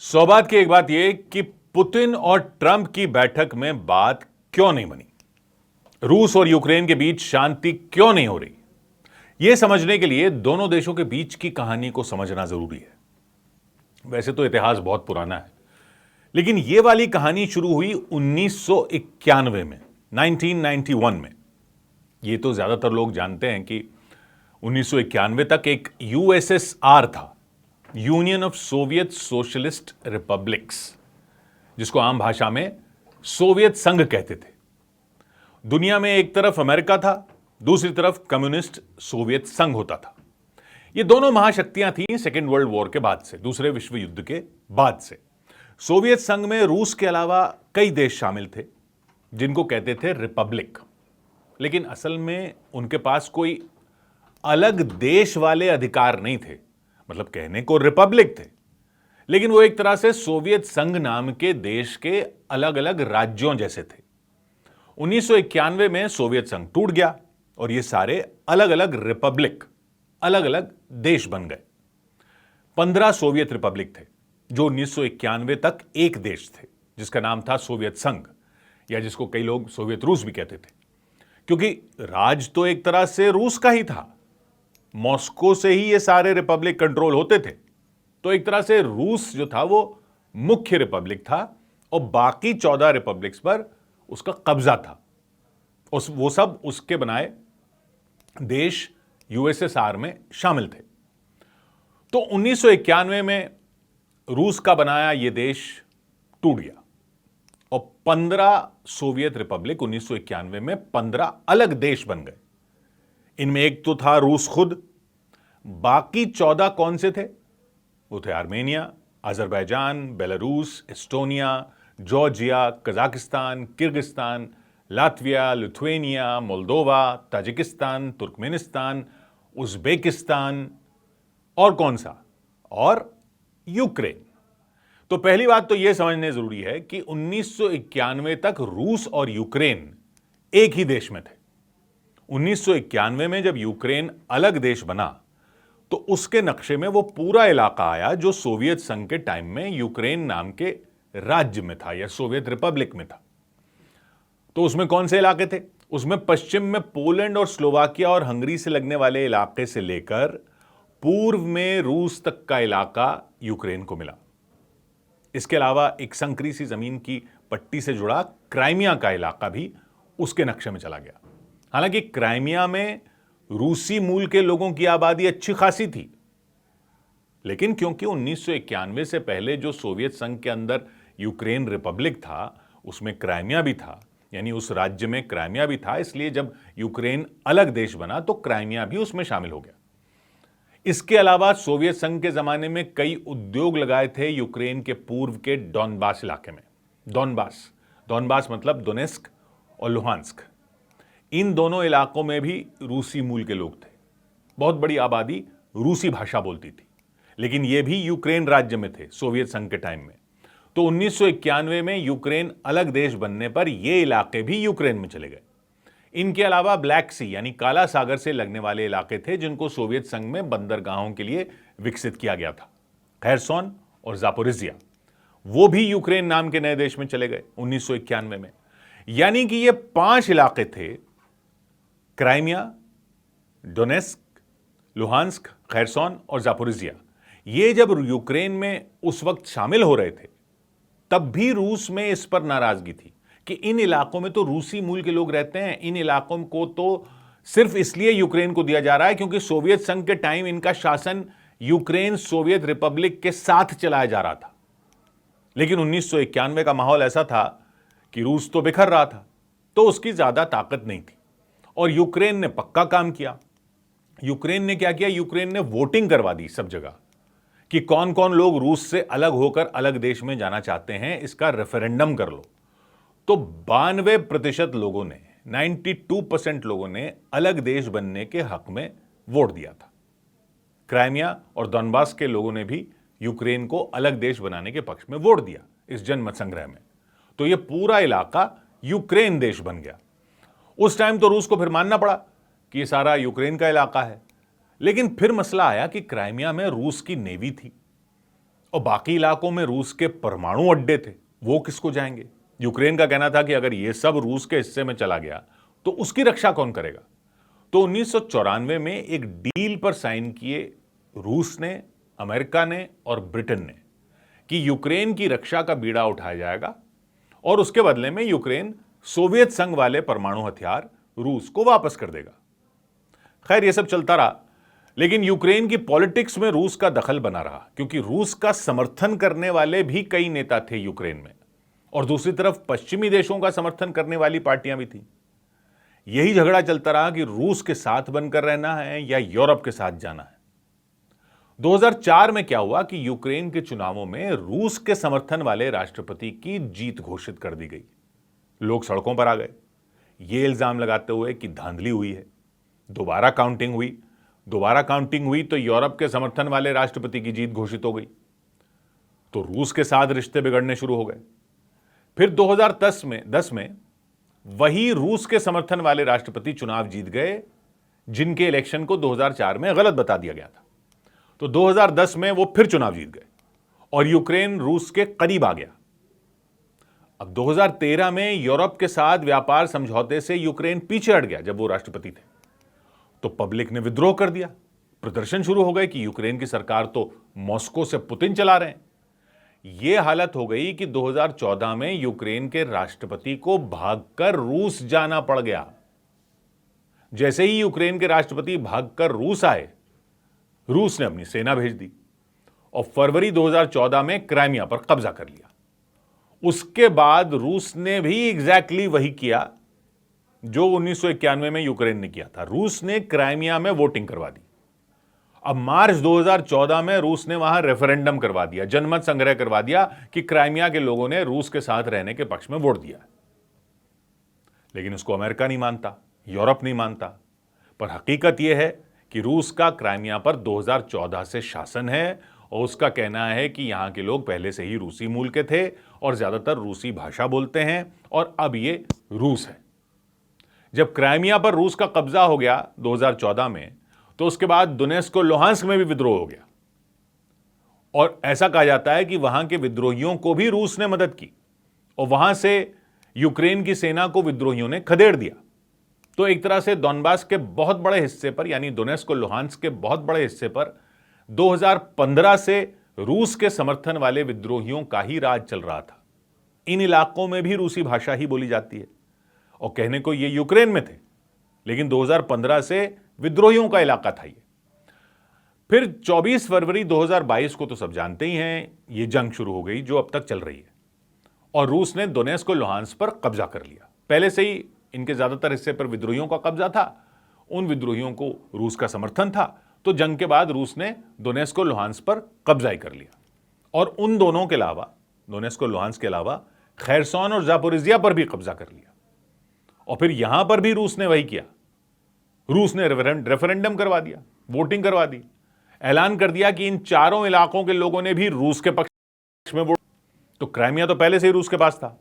सौ बात की एक बात यह कि पुतिन और ट्रंप की बैठक में बात क्यों नहीं बनी, रूस और यूक्रेन के बीच शांति क्यों नहीं हो रही, यह समझने के लिए दोनों देशों के बीच की कहानी को समझना जरूरी है। वैसे तो इतिहास बहुत पुराना है, लेकिन यह वाली कहानी शुरू हुई 1991 में, 1991 में। यह तो ज्यादातर लोग जानते हैं कि 1991 तक एक यूएसएसआर था, union of Soviet socialist republics, जिसको आम भाषा में सोवियत संघ कहते थे। दुनिया में एक तरफ अमेरिका था, दूसरी तरफ कम्युनिस्ट सोवियत संघ होता था। ये दोनों महाशक्तियां थीं सेकेंड वर्ल्ड वॉर के बाद से, दूसरे विश्व युद्ध के बाद से। सोवियत संघ में रूस के अलावा कई देश शामिल थे जिनको कहते थे रिपब्लिक, लेकिन असल में उनके पास कोई अलग देश वाले अधिकार नहीं थे। मतलब कहने को रिपब्लिक थे, लेकिन वो एक तरह से सोवियत संघ नाम के देश के अलग अलग राज्यों जैसे थे। 1991 में सोवियत संघ टूट गया और ये सारे अलग अलग रिपब्लिक, अलग अलग देश बन गए। 15 सोवियत रिपब्लिक थे जो 1991 तक एक देश थे, जिसका नाम था सोवियत संघ, या जिसको कई लोग सोवियत रूस भी कहते थे, क्योंकि राज तो एक तरह से रूस का ही था। मॉस्को से ही ये सारे रिपब्लिक कंट्रोल होते थे। तो एक तरह से रूस जो था वो मुख्य रिपब्लिक था और बाकी 14 रिपब्लिक्स पर उसका कब्जा था। वो सब उसके बनाए देश यूएसएसआर में शामिल थे। तो 1991 में रूस का बनाया ये देश टूट गया और 15 सोवियत रिपब्लिक 1991 में 15 अलग देश बन गए। इनमें एक तो था रूस खुद, बाकी 14 कौन से थे? वो थे Armenia, Azerbaijan, Belarus, Estonia, Georgia, Kazakhstan, Kyrgyzstan, Latvia, Lithuania, Moldova, Tajikistan, Turkmenistan, Uzbekistan और कौन सा? और यूक्रेन। तो पहली बात तो यह समझने जरूरी है कि 1991 तक रूस और यूक्रेन एक ही देश में थे। 1991 में जब यूक्रेन अलग देश बना तो उसके नक्शे में वो पूरा इलाका आया जो सोवियत संघ के टाइम में यूक्रेन नाम के राज्य में था या सोवियत रिपब्लिक में था। तो उसमें कौन से इलाके थे? उसमें पश्चिम में पोलैंड और स्लोवाकिया और हंगरी से लगने वाले इलाके से लेकर पूर्व में रूस तक का इलाका यूक्रेन को मिला। इसके अलावा एक संकरी सी जमीन की पट्टी से जुड़ा क्राइमिया का इलाका भी उसके नक्शे में चला गया। हालांकि क्राइमिया में रूसी मूल के लोगों की आबादी अच्छी खासी थी, लेकिन क्योंकि 1991 से पहले जो सोवियत संघ के अंदर यूक्रेन रिपब्लिक था उसमें क्राइमिया भी था, यानी उस राज्य में क्राइमिया भी था, इसलिए जब यूक्रेन अलग देश बना तो क्राइमिया भी उसमें शामिल हो गया। इसके अलावा सोवियत संघ के जमाने में कई उद्योग लगाए थे यूक्रेन के पूर्व के डॉनबास इलाके में। डॉनबास मतलब दोनेस्क और लुहांस्क। इन दोनों इलाकों में भी रूसी मूल के लोग थे। बहुत बड़ी आबादी रूसी भाषा बोलती थी, लेकिन यह भी यूक्रेन राज्य में थे सोवियत संघ के टाइम में। तो 1991 में यूक्रेन अलग देश बनने पर ये इलाके भी यूक्रेन में चले गए। इनके अलावा ब्लैक सी यानी काला सागर से लगने वाले इलाके थे जिनको सोवियत संघ में बंदरगाहों के लिए विकसित किया गया था, खैरसोन और जापोरिजिया। वो भी यूक्रेन नाम के नए देश में चले गए 1991 में। यानी कि ये 5 इलाके थे, क्राइमिया, डोनेस्क, लुहांस्क, खैरसोन और जापोरिजिया। ये जब यूक्रेन में उस वक्त शामिल हो रहे थे तब भी रूस में इस पर नाराजगी थी कि इन इलाकों में तो रूसी मूल के लोग रहते हैं, इन इलाकों को तो सिर्फ इसलिए यूक्रेन को दिया जा रहा है क्योंकि सोवियत संघ के टाइम इनका शासन यूक्रेन सोवियत रिपब्लिक के साथ चलाया जा रहा था। लेकिन 1991 का माहौल ऐसा था कि रूस तो बिखर रहा था, तो उसकी ज्यादा ताकत नहीं थी और यूक्रेन ने पक्का काम किया। यूक्रेन ने क्या किया? यूक्रेन ने वोटिंग करवा दी सब जगह कि कौन कौन लोग रूस से अलग होकर अलग देश में जाना चाहते हैं, इसका रेफरेंडम कर लो। तो 92% लोगों ने, 92% लोगों ने अलग देश बनने के हक में वोट दिया था। क्राइमिया और डॉनबास के लोगों ने भी यूक्रेन को अलग देश बनाने के पक्ष में वोट दिया इस जनमत संग्रह में। तो यह पूरा इलाका यूक्रेन देश बन गया। उस टाइम तो रूस को फिर मानना पड़ा कि यह सारा यूक्रेन का इलाका है, लेकिन फिर मसला आया कि क्राइमिया में रूस की नेवी थी और बाकी इलाकों में रूस के परमाणु अड्डे थे, वो किसको जाएंगे? यूक्रेन का कहना था कि अगर ये सब रूस के हिस्से में चला गया तो उसकी रक्षा कौन करेगा? तो 1994 में एक डील पर साइन किए रूस ने, अमेरिका ने और ब्रिटेन ने कि यूक्रेन की रक्षा का बीड़ा उठाया जाएगा और उसके बदले में यूक्रेन सोवियत संघ वाले परमाणु हथियार रूस को वापस कर देगा। खैर, यह सब चलता रहा, लेकिन यूक्रेन की पॉलिटिक्स में रूस का दखल बना रहा, क्योंकि रूस का समर्थन करने वाले भी कई नेता थे यूक्रेन में और दूसरी तरफ पश्चिमी देशों का समर्थन करने वाली पार्टियां भी थी। यही झगड़ा चलता रहा कि रूस के साथ बनकर रहना है या यूरोप के साथ जाना है। 2004 में क्या हुआ कि यूक्रेन के चुनावों में रूस के समर्थन वाले राष्ट्रपति की जीत घोषित कर दी गई। लोग सड़कों पर आ गए, ये इल्जाम लगाते हुए कि धांधली हुई है। दोबारा काउंटिंग हुई तो यूरोप के समर्थन वाले राष्ट्रपति की जीत घोषित हो गई, तो रूस के साथ रिश्ते बिगड़ने शुरू हो गए। फिर 2010 में वही रूस के समर्थन वाले राष्ट्रपति चुनाव जीत गए, जिनके इलेक्शन को 2004 में गलत बता दिया गया था। तो 2010 में वो फिर चुनाव जीत गए और यूक्रेन रूस के करीब आ गया। अब 2013 में यूरोप के साथ व्यापार समझौते से यूक्रेन पीछे हट गया। जब वो राष्ट्रपति थे तो पब्लिक ने विद्रोह कर दिया, प्रदर्शन शुरू हो गए कि यूक्रेन की सरकार तो मॉस्को से पुतिन चला रहे हैं। यह हालत हो गई कि 2014 में यूक्रेन के राष्ट्रपति को भागकर रूस जाना पड़ गया। जैसे ही यूक्रेन के राष्ट्रपति भागकर रूस आए, रूस ने अपनी सेना भेज दी और फरवरी 2014 में क्राइमिया पर कब्जा कर लिया। उसके बाद रूस ने भी एग्जैक्टली वही किया जो 1991 में यूक्रेन ने किया था। रूस ने क्राइमिया में वोटिंग करवा दी। अब मार्च 2014 में रूस ने वहां रेफरेंडम करवा दिया, जनमत संग्रह करवा दिया कि क्राइमिया के लोगों ने रूस के साथ रहने के पक्ष में वोट दिया। लेकिन उसको अमेरिका नहीं मानता, यूरोप नहीं मानता। पर हकीकत यह है कि रूस का क्राइमिया पर 2014 से शासन है और उसका कहना है कि यहां के लोग पहले से ही रूसी मूल के थे और ज्यादातर रूसी भाषा बोलते हैं और अब ये रूस है। जब क्राइमिया पर रूस का कब्जा हो गया 2014 में, तो उसके बाद दोनेत्स्क और लुहांस्क में भी विद्रोह हो गया और ऐसा कहा जाता है कि वहां के विद्रोहियों को भी रूस ने मदद की और वहां से यूक्रेन की सेना को विद्रोहियों ने खदेड़ दिया। तो एक तरह से डोनबास के बहुत बड़े हिस्से पर, यानी दोनेत्स्क और लुहांस्क के बहुत बड़े हिस्से पर 2015 से रूस के समर्थन वाले विद्रोहियों का ही राज चल रहा था। इन इलाकों में भी रूसी भाषा ही बोली जाती है और कहने को ये यूक्रेन में थे, लेकिन 2015 से विद्रोहियों का इलाका था ये। फिर 24 फरवरी 2022 को तो सब जानते ही हैं, ये जंग शुरू हो गई जो अब तक चल रही है और रूस ने दोनेत्स्क और लुहांस्क पर कब्जा कर लिया। पहले से ही इनके ज्यादातर हिस्से पर विद्रोहियों का कब्जा था, उन विद्रोहियों को रूस का समर्थन था, तो जंग के बाद रूस ने दोनेत्स्क और लुहांस्क पर कब्जा ही कर लिया और उन दोनों के अलावा, दोनेत्स्क और लुहांस्क के अलावा खैरसोन और जापोरिजिया पर भी कब्जा कर लिया। और फिर यहां पर भी रूस ने वही किया। रूस ने रेफरेंडम करवा दिया, वोटिंग करवा दी, ऐलान कर दिया कि इन चारों इलाकों के लोगों ने भी रूस के पक्ष में वोट। तो क्राइमिया तो पहले से ही रूस के पास था।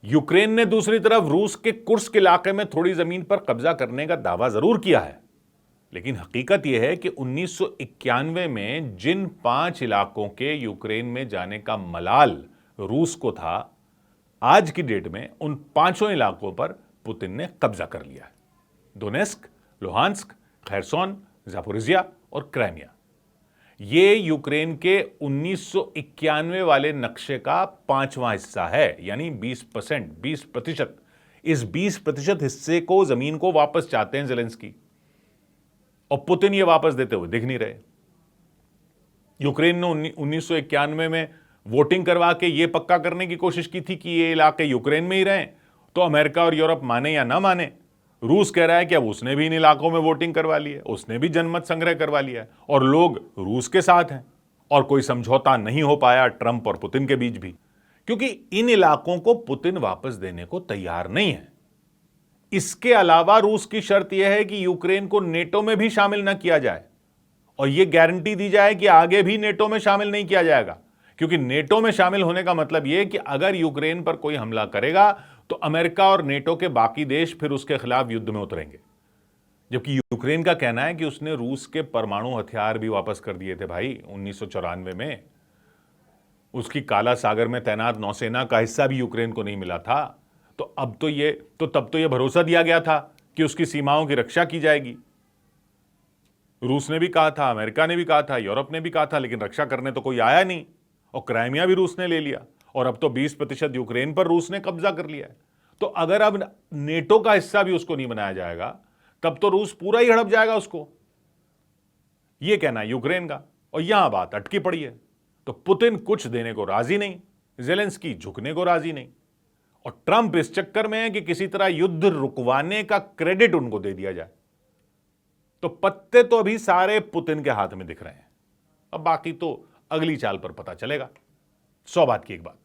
यूक्रेन ने दूसरी तरफ रूस के कुर्स्क इलाके में थोड़ी जमीन पर कब्जा करने का दावा जरूर किया है, लेकिन हकीकत यह है कि 1991 में जिन 5 इलाकों के यूक्रेन में जाने का मलाल रूस को था, आज की डेट में उन 5 इलाकों पर पुतिन ने कब्जा कर लिया है। दोनेत्स्क, लुहांस्क, खैरसोन, जापोरिजिया और क्राइमिया। ये यूक्रेन के 1991 वाले नक्शे का 5वां हिस्सा है, यानी 20%। इस 20% हिस्से को, जमीन को वापस चाहते हैं ज़ेलेंस्की और पुतिन ये वापस देते हुए दिख नहीं रहे। यूक्रेन ने 1991 में वोटिंग करवा के ये पक्का करने की कोशिश की थी कि ये इलाके यूक्रेन में ही रहें, तो अमेरिका और यूरोप माने या ना माने, रूस कह रहा है कि अब उसने भी इन इलाकों में वोटिंग करवा ली है, उसने भी जनमत संग्रह करवा लिया है और लोग रूस के साथ हैं और कोई समझौता नहीं हो पाया ट्रंप और पुतिन के बीच भी, क्योंकि इन इलाकों को पुतिन वापस देने को तैयार नहीं है। इसके अलावा रूस की शर्त यह है कि यूक्रेन को नेटो में भी शामिल न किया जाए और यह गारंटी दी जाए कि आगे भी नेटो में शामिल नहीं किया जाएगा, क्योंकि नेटो में शामिल होने का मतलब यह कि अगर यूक्रेन पर कोई हमला करेगा तो अमेरिका और नेटो के बाकी देश फिर उसके खिलाफ युद्ध में उतरेंगे। जबकि यूक्रेन का कहना है कि उसने रूस के परमाणु हथियार भी वापस कर दिए थे भाई 1994 में। उसकी काला सागर में तैनात नौसेना का हिस्सा भी यूक्रेन को नहीं मिला था। तो तब तो ये भरोसा दिया गया था कि उसकी सीमाओं की रक्षा की जाएगी। रूस ने भी कहा था, अमेरिका ने भी कहा था, यूरोप ने भी कहा था, लेकिन रक्षा करने तो कोई आया नहीं। और क्राइमिया भी रूस ने ले लिया, और अब तो 20% यूक्रेन पर रूस ने कब्जा कर लिया है। तो अगर अब नेटो का हिस्सा भी उसको नहीं बनाया जाएगा, तब तो रूस पूरा ही हड़प जाएगा उसको। यह कहना है यूक्रेन का, और यहां बात अटकी पड़ी है। तो पुतिन कुछ देने को राजी नहीं, ज़ेलेंस्की झुकने को राजी नहीं, और ट्रंप इस चक्कर में है कि किसी तरह युद्ध रुकवाने का क्रेडिट उनको दे दिया जाए। तो पत्ते तो अभी सारे पुतिन के हाथ में दिख रहे हैं। अब बाकी तो अगली चाल पर पता चलेगा। 100 बात की एक बात।